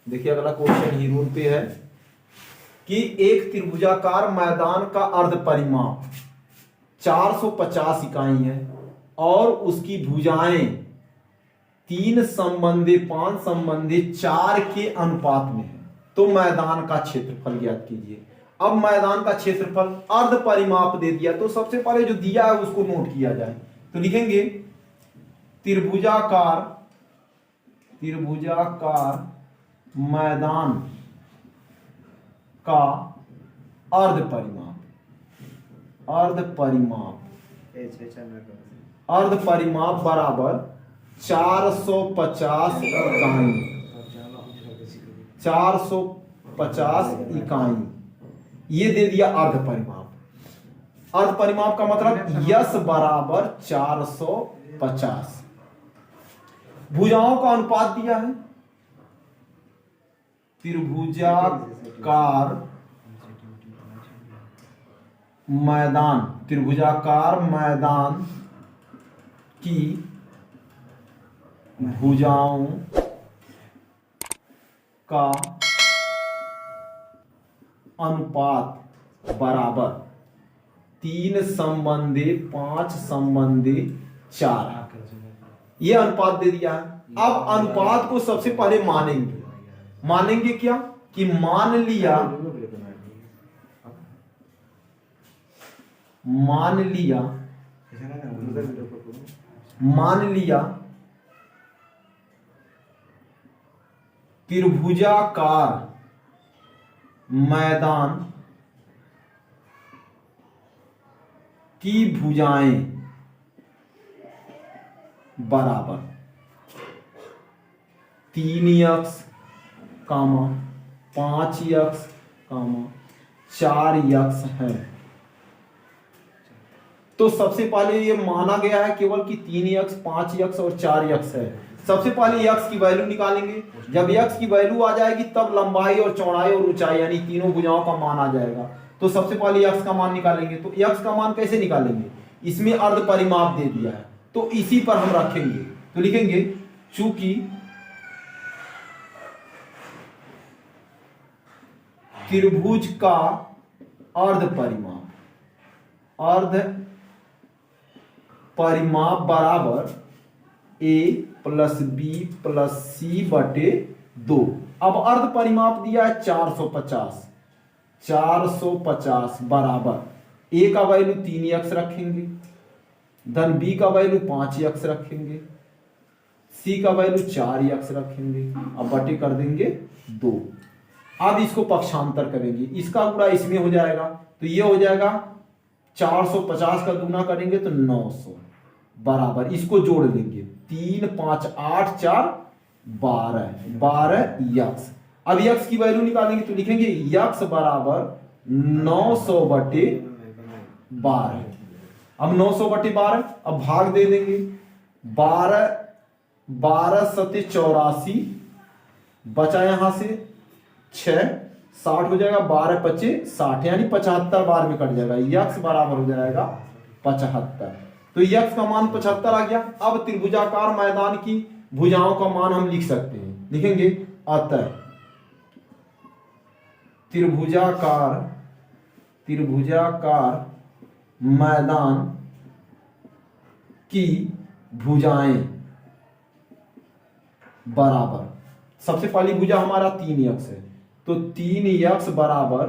देखिए अगला क्वेश्चन ही रूल पे है कि एक त्रिभुजाकार मैदान का अर्ध परिमाप 450 इकाई है और उसकी भुजाएं 3 संबंधी 5 संबंधी 4 के अनुपात में है, तो मैदान का क्षेत्रफल ज्ञात कीजिए। अब मैदान का क्षेत्रफल अर्ध परिमाप दे दिया, तो सबसे पहले जो दिया है उसको नोट किया जाए। तो लिखेंगे त्रिभुजाकार मैदान का अर्ध परिमाप बराबर 450 इकाई। 450 इकाई ये दे दिया अर्ध परिमाप। अर्ध परिमाप का मतलब यस बराबर 450। भुजाओं का अनुपात दिया है, त्रिभुजाकार मैदान की भुजाओं का अनुपात बराबर 3 संबंधी 5 संबंधी 4। ये अनुपात दे दिया है। अब अनुपात को सबसे पहले मानेंगे क्या कि मान लिया त्रिभुजाकार मैदान की भुजाएं बराबर 3x, 5x, 4x है। तो सबसे पहले ये माना गया है केवल कि 3x, 5x और 4x है। सबसे पहले x की वैल्यू निकालेंगे। जब x की वैल्यू आ जाएगी तब लंबाई और चौड़ाई और ऊंचाई यानी तीनों भुजाओं का मान आ जाएगा। तो सबसे पहले x का मान निकालेंगे। तो x का मान कैसे निकालेंगे, इसमें अर्ध परिमाप दे दिया है तो इसी पर हम रखेंगे। तो लिखेंगे चूंकि त्रिभुज का अर्ध परिमाप बराबर a plus b plus c बटे 2। अब अर्ध परिमाप दिया है 450 बराबर a का वैल्यू 3x रखेंगे, धन b का वैल्यू 5x रखेंगे, c का वैल्यू 4x रखेंगे, अब बटे कर देंगे 2। अब इसको पक्षांतर करेंगे, इसका गुणा इसमें हो जाएगा तो ये हो जाएगा 450 का गुना करेंगे तो 900 बराबर इसको जोड़ देंगे 3 5 8 4 12 यक्स। अब यक्स की वैल्यू निकालेंगे तो लिखेंगे यक्स बराबर 900 बटे 12। अब 900 बटे 12 अब भाग दे देंगे 12 सत्य 84 बचा यहां से 6 60 हो जाएगा, 12 पचे 60 यानी 75 बार में कट जाएगा। यक्स बराबर हो जाएगा 75। तो यक्स का मान 75 आ गया। अब त्रिभुजाकार मैदान की भुजाओं का मान हम लिख सकते हैं, लिखेंगे अतः त्रिभुजाकार मैदान की भुजाएं बराबर, सबसे पहली भुजा हमारा 3x है तो 3x बराबर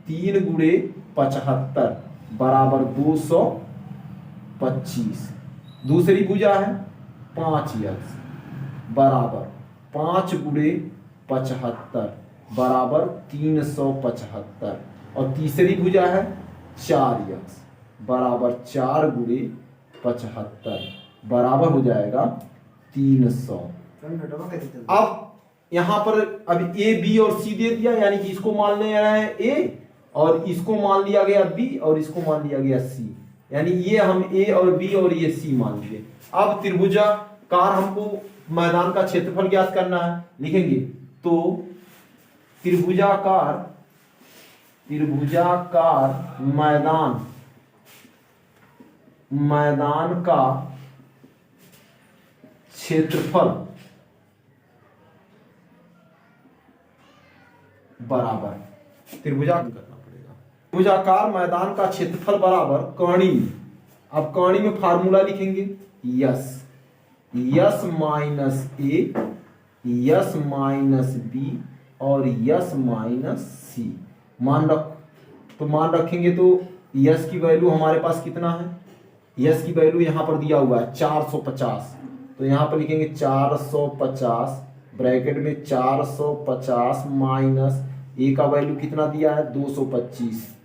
3 गुणे 75 बराबर 225। दूसरी भुजा है 5x बराबर 5 गुणे 75 बराबर 375। और तीसरी भुजा है 4x बराबर 4 गुणे 75 बराबर हो जाएगा 300। अब यहां पर अभी ए बी और सी दे दिया यानी कि इसको मान लिया है ए और इसको मान लिया गया बी और इसको मान लिया गया सी, यानी ये हम ए और बी और ये सी मान लिए। अब त्रिभुजाकार हमको मैदान का क्षेत्रफल ज्ञात करना है, लिखेंगे तो त्रिभुजाकार मैदान का क्षेत्रफल बराबर त्रिभुजाकार करना पड़ेगा। त्रिभुजाकार मैदान का क्षेत्रफल बराबर कर्ण में, अब कर्ण में फार्मूला लिखेंगे यस, यस माइनस ए, यस माइनस बी और यस माइनस सी। मान रखेंगे तो यस की वैल्यू हमारे पास कितना है, यस की वैल्यू यहां पर दिया हुआ है 450, तो यहां पर लिखेंगे 450 ब्रैकेट में 450 माइनस ए का वैल्यू कितना दिया है 225,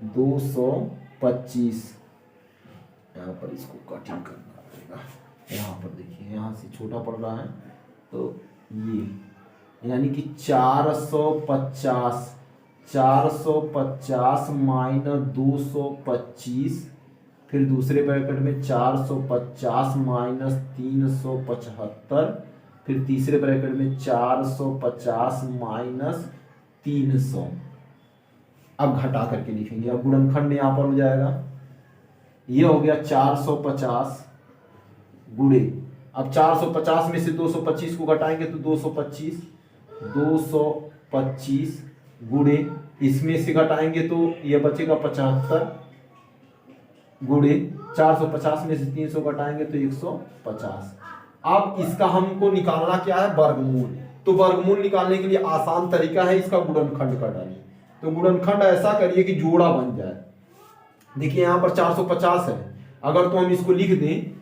225 यहाँ पर इसको कटिंग करना पड़ेगा। यहाँ पर देखिए यहाँ से छोटा पड़ रहा है तो ये यानी कि 450 माइनस 225, फिर दूसरे ब्रैकेट में 450 माइनस 375, फिर तीसरे ब्रैकेट में 450 माइनस 300। अब घटा करके लिखेंगे, अब गुणनखंड यहां पर हो जाएगा, ये हो गया 450 गुणे, अब 450 में से 225 को घटाएंगे तो 225 गुणे, इसमें से घटाएंगे तो ये बचेगा 75 गुणे 450 में से 300 घटाएंगे तो 150। अब इसका हमको निकालना क्या है वर्गमूल, तो वर्गमूल निकालने के लिए आसान तरीका है इसका गुणनखंड का डालिए। तो गुणनखंड ऐसा करिए कि जोड़ा बन जाए। देखिए यहाँ पर 450 है, अगर तो हम इसको लिख दें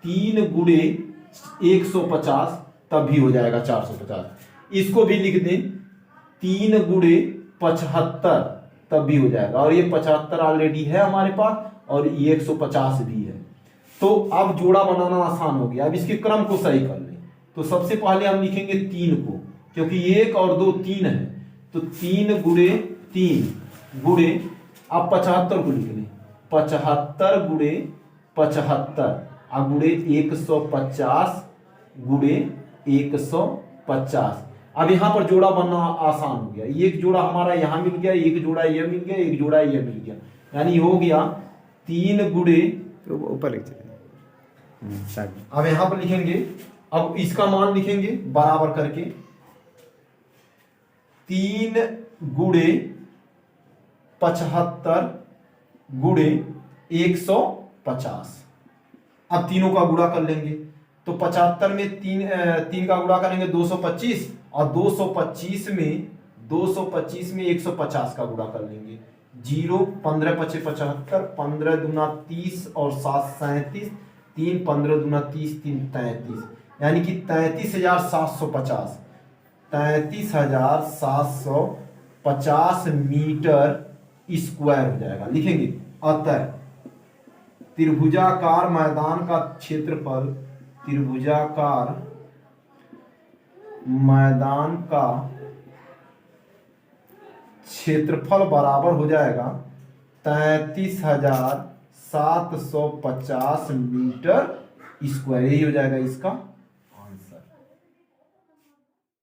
3 गुणे 150 तब भी हो जाएगा 450। इसको भी लिख दें 3 गुणे 75 तब भी हो जाएगा, और ये 75 ऑलरेडी है हमारे पास और ये 150 भी है। तो अब जोड़ा बनाना आसान हो गया। अब इसके क्रम को सही कर लें, तो सबसे पहले हम लिखेंगे 3 को, क्योंकि 1 और 2 3 है, तो 3 गुणे 3 गुणे, अब 75 को लिख लें 75 गुणे 75 अब गुणे 150 गुणे 150। अब यहां पर जोड़ा बनना आसान हो गया, एक जोड़ा हमारा यहां मिल गया, एक जोड़ा यह मिल गया, एक जोड़ा यह मिल गया, यानी हो गया 3 गुणे ऊपर लिख दीजिए। अब यहां पर लिखेंगे, अब इसका मान लिखेंगे बराबर करके 3 गुणे 75 गुणे 150। अब तीनों का गुणा कर लेंगे, तो 75 में 3 का गुणा करेंगे 225, और 225 में 150 का गुणा कर लेंगे। 0 15 5 75, 15 दूना 30 और 7 37, 3 15 दूना 30, 3 33, यानी कि 33,750, 33,750 मीटर स्क्वायर हो जाएगा। लिखेंगे अतः त्रिभुजाकार मैदान का क्षेत्रफल, त्रिभुजाकार मैदान का क्षेत्रफल बराबर हो जाएगा 33,750 मीटर स्क्वायर, यही हो जाएगा इसका